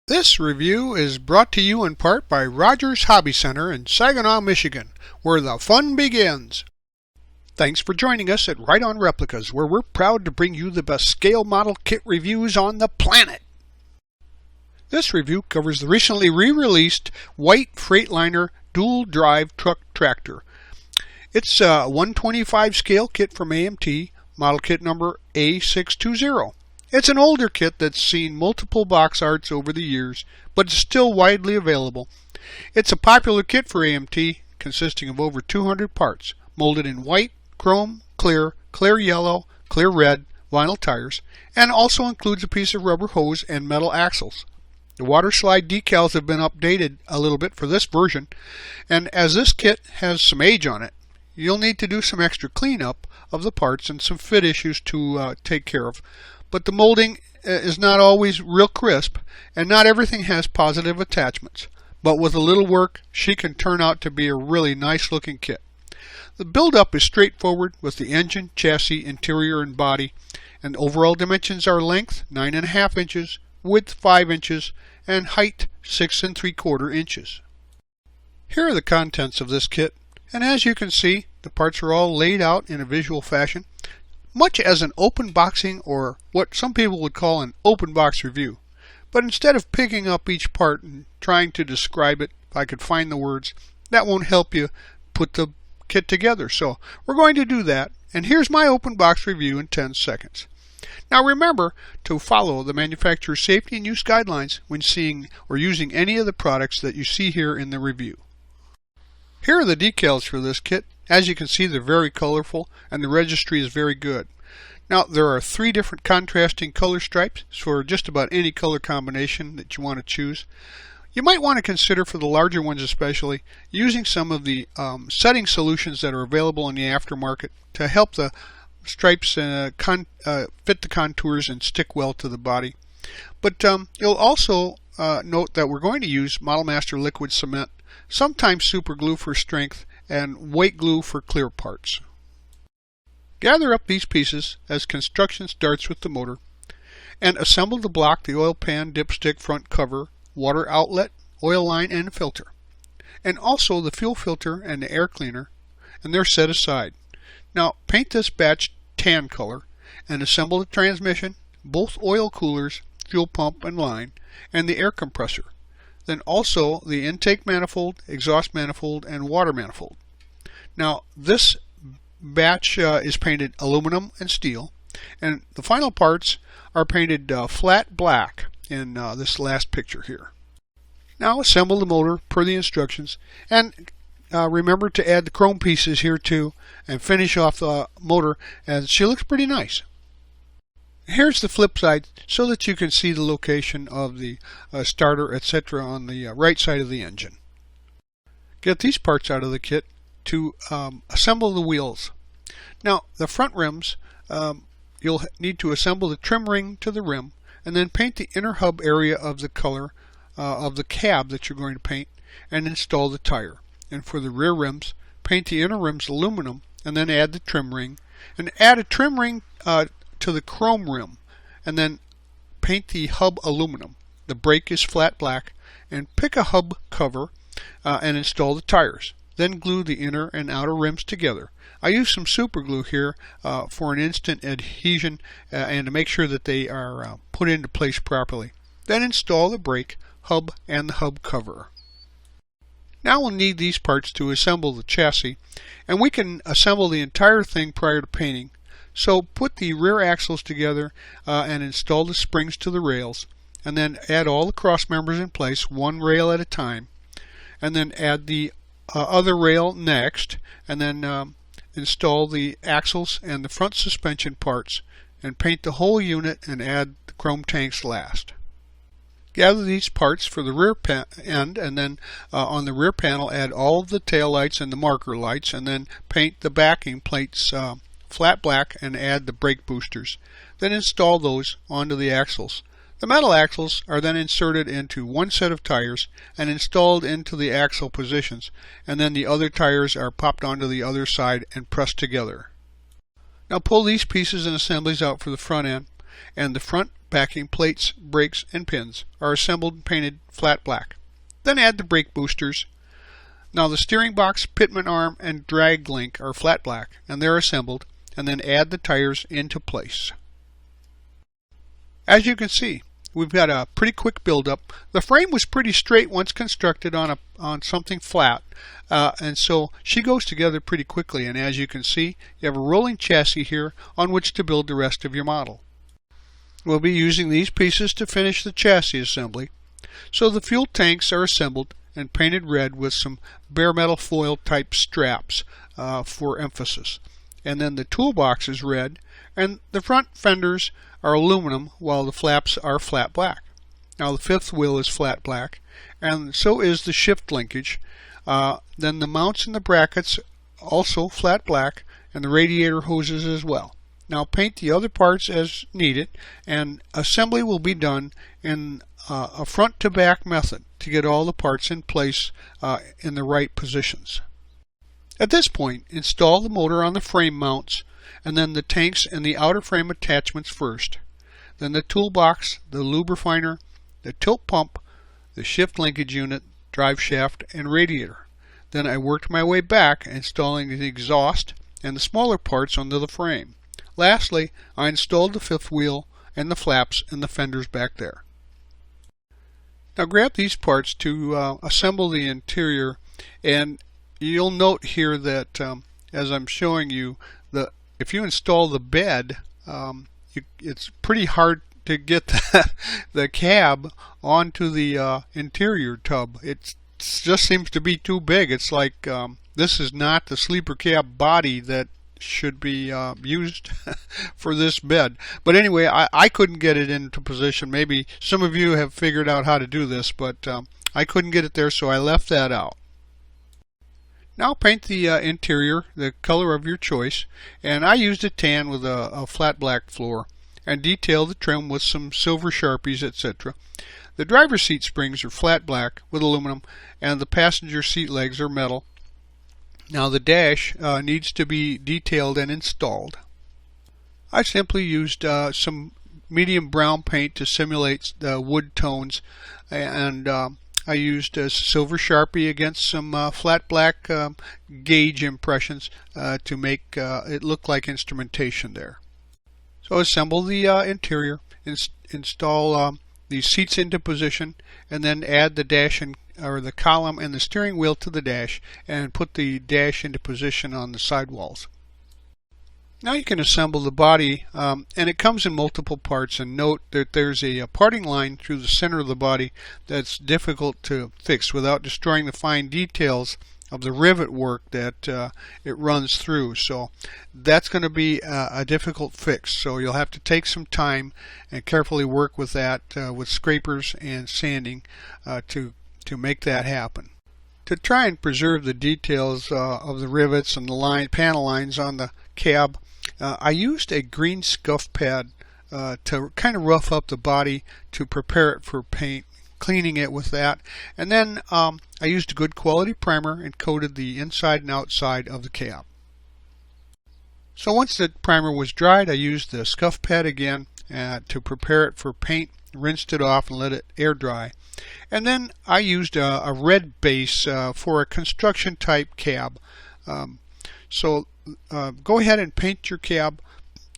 This review is brought to you in part by Rogers Hobby Center in Saginaw, Michigan, where the fun begins. Thanks for joining us at Right On Replicas, where we're proud to bring you the best scale model kit reviews on the planet. This review covers the recently re-released White-Freightliner dual drive truck tractor. It's a 125 scale kit from AMT, model kit number A620. It's an older kit that's seen multiple box arts over the years, but it's still widely available. It's a popular kit for AMT, consisting of over 200 parts, molded in white, chrome, clear, clear yellow, clear red, vinyl tires, and also includes a piece of rubber hose and metal axles. The water slide decals have been updated a little bit for this version, and as this kit has some age on it, you'll need to do some extra cleanup of the parts and some fit issues to take care of. But the molding is not always real crisp, and not everything has positive attachments. But with a little work, she can turn out to be a really nice looking kit. The build-up is straightforward with the engine, chassis, interior, and body, and overall dimensions are length 9.5 inches, width 5 inches, and height 6 3/4 inches. Here are the contents of this kit, and as you can see, the parts are all laid out in a visual fashion, much as an open boxing, or what some people would call an open box review. But instead of picking up each part and trying to describe it, if I could find the words, that won't help you put the kit together. So we're going to do that, and here's my open box review in 10 seconds. Now remember to follow the manufacturer's safety and use guidelines when seeing or using any of the products that you see here in the review. Here are the decals for this kit. As you can see, they're very colorful and the registry is very good. Now there are 3 different contrasting color stripes for just about any color combination that you want to choose. You might want to consider, for the larger ones especially, using some of the setting solutions that are available in the aftermarket to help the stripes fit the contours and stick well to the body. But you'll also note that we're going to use Model Master liquid cement, sometimes super glue for strength, and white glue for clear parts. Gather up these pieces as construction starts with the motor, and assemble the block, the oil pan, dipstick, front cover, water outlet, oil line, and filter, and also the fuel filter and the air cleaner, and they're set aside. Now paint this batch tan color and assemble the transmission, both oil coolers, fuel pump and line, and the air compressor. Then also the intake manifold, exhaust manifold, and water manifold. Now this batch is painted aluminum and steel, and the final parts are painted flat black in this last picture here. Now assemble the motor per the instructions, and remember to add the chrome pieces here too, and finish off the motor, as she looks pretty nice. Here's the flip side so that you can see the location of the starter, etc. on the right side of the engine. Get these parts out of the kit to assemble the wheels. Now the front rims, you'll need to assemble the trim ring to the rim, and then paint the inner hub area of the color of the cab that you're going to paint, and install the tire. And for the rear rims, paint the inner rims aluminum, and then add the trim ring, and add a trim ring to the chrome rim, and then paint the hub aluminum. The brake is flat black, and pick a hub cover and install the tires. Then glue the inner and outer rims together. I use some super glue here for an instant adhesion and to make sure that they are put into place properly. Then install the brake, hub, and the hub cover. Now we'll need these parts to assemble the chassis, and we can assemble the entire thing prior to painting. So put the rear axles together and install the springs to the rails, and then add all the cross members in place, one rail at a time, and then add the other rail next, and then install the axles and the front suspension parts, and paint the whole unit and add the chrome tanks last. Gather these parts for the rear end, and then on the rear panel add all of the tail lights and the marker lights, and then paint the backing plates flat black and add the brake boosters. Then install those onto the axles. The metal axles are then inserted into one set of tires and installed into the axle positions, and then the other tires are popped onto the other side and pressed together. Now pull these pieces and assemblies out for the front end, and the front backing plates, brakes, and pins are assembled and painted flat black. Then add the brake boosters. Now the steering box, pitman arm, and drag link are flat black, and they're assembled, and then add the tires into place. As you can see, we've got a pretty quick build-up. The frame was pretty straight once constructed on something flat, and so she goes together pretty quickly. And as you can see, you have a rolling chassis here on which to build the rest of your model. We'll be using these pieces to finish the chassis assembly. So the fuel tanks are assembled and painted red with some bare metal foil type straps for emphasis. And then the toolbox is red, and the front fenders are aluminum while the flaps are flat black. Now the fifth wheel is flat black, and so is the shift linkage. Then the mounts and the brackets also flat black, and the radiator hoses as well. Now paint the other parts as needed, and assembly will be done in a front to back method to get all the parts in place in the right positions. At this point, install the motor on the frame mounts, and then the tanks and the outer frame attachments first. Then the toolbox, the lube refiner, the tilt pump, the shift linkage unit, drive shaft, and radiator. Then I worked my way back, installing the exhaust and the smaller parts under the frame. Lastly, I installed the fifth wheel and the flaps and the fenders back there. Now grab these parts to assemble the interior, and you'll note here that as I'm showing you, if you install the bed, it's pretty hard to get the cab onto the interior tub. It just seems to be too big. It's like this is not the sleeper cab body that should be used for this bed. But anyway, I couldn't get it into position. Maybe some of you have figured out how to do this, but I couldn't get it there, so I left that out. Now paint the interior the color of your choice, and I used a tan with a flat black floor, and detail the trim with some silver Sharpies, etc. The driver's seat springs are flat black with aluminum, and the passenger seat legs are metal. Now the dash needs to be detailed and installed. I simply used some medium brown paint to simulate the wood tones, and I used a silver Sharpie against some flat black gauge impressions to make it look like instrumentation there. So assemble the interior, install the seats into position, and then add the dash or the column and the steering wheel to the dash, and put the dash into position on the sidewalls. Now you can assemble the body, and it comes in multiple parts, and note that there's a parting line through the center of the body that's difficult to fix without destroying the fine details of the rivet work that it runs through. So that's going to be a difficult fix, so you'll have to take some time and carefully work with that with scrapers and sanding to make that happen. To try and preserve the details of the rivets and the panel lines on the cab, I used a green scuff pad to kind of rough up the body to prepare it for paint, cleaning it with that, and then I used a good quality primer and coated the inside and outside of the cab. So once the primer was dried, I used the scuff pad again to prepare it for paint, rinsed it off and let it air dry, and then I used a red base for a construction type cab. So go ahead and paint your cab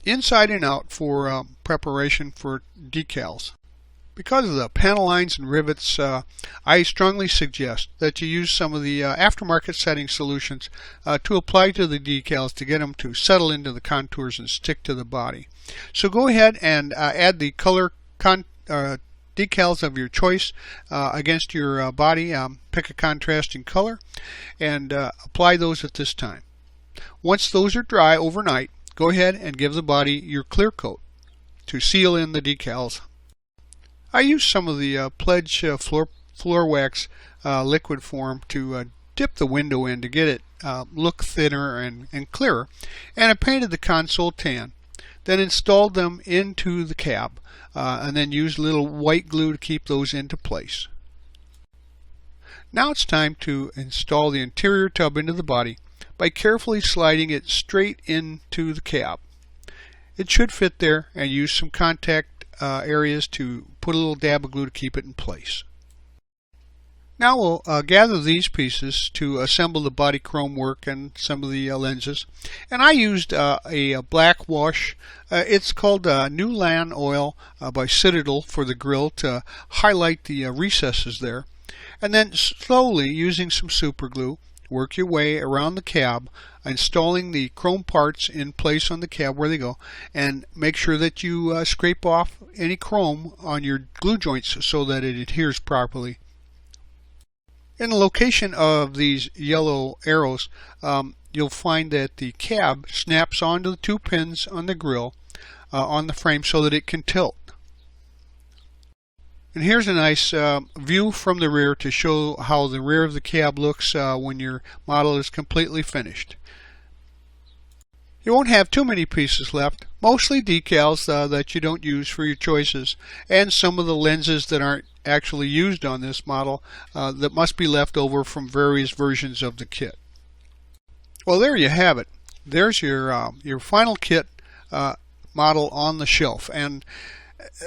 inside and out for preparation for decals. Because of the panel lines and rivets, I strongly suggest that you use some of the aftermarket setting solutions to apply to the decals to get them to settle into the contours and stick to the body. So go ahead and add the color decals of your choice against your body. Pick a contrasting color and apply those at this time. Once those are dry overnight, go ahead and give the body your clear coat to seal in the decals. I used some of the Pledge floor wax liquid form to dip the window in to get it look thinner and clearer, and I painted the console tan. Then installed them into the cab, and then used a little white glue to keep those into place. Now it's time to install the interior tub into the body by carefully sliding it straight into the cab. it should fit there, and use some contact areas to put a little dab of glue to keep it in place. Now we'll gather these pieces to assemble the body chrome work and some of the lenses. And I used a black wash. It's called New Land Oil by Citadel for the grill to highlight the recesses there. And then slowly, using some super glue, work your way around the cab, installing the chrome parts in place on the cab where they go, and make sure that you scrape off any chrome on your glue joints so that it adheres properly. In the location of these yellow arrows, you'll find that the cab snaps onto the 2 pins on the grill on the frame so that it can tilt. And here's a nice view from the rear to show how the rear of the cab looks when your model is completely finished. You won't have too many pieces left, mostly decals that you don't use for your choices, and some of the lenses that aren't actually used on this model that must be left over from various versions of the kit. Well, there you have it. There's your final kit model on the shelf, and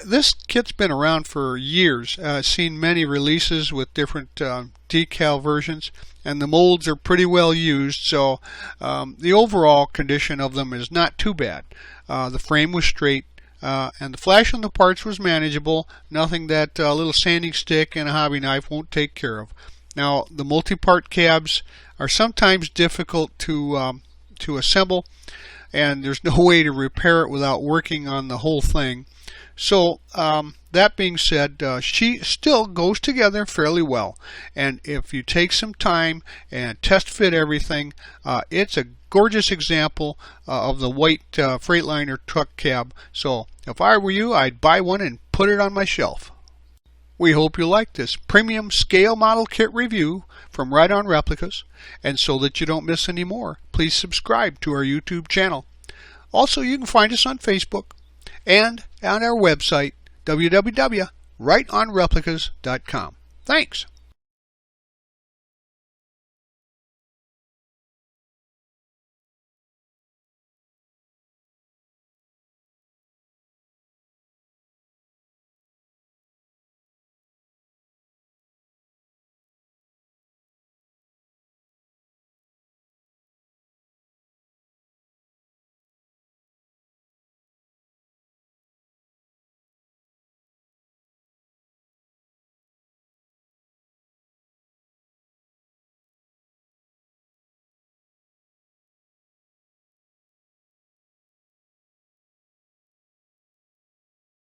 this kit's been around for years. Seen many releases with different decal versions, and the molds are pretty well used, so the overall condition of them is not too bad. The frame was straight, and the flash on the parts was manageable, nothing that a little sanding stick and a hobby knife won't take care of. Now, the multi-part cabs are sometimes difficult to assemble, and there's no way to repair it without working on the whole thing. So that being said, she still goes together fairly well, and if you take some time and test fit everything, it's a gorgeous example of the White-Freightliner truck cab. So if I were you, I'd buy one and put it on my shelf. We hope you like this premium scale model kit review from Right On Replicas, and so that you don't miss any more, please subscribe to our YouTube channel. Also, you can find us on Facebook and on our website, www.rightonreplicas.com. Thanks.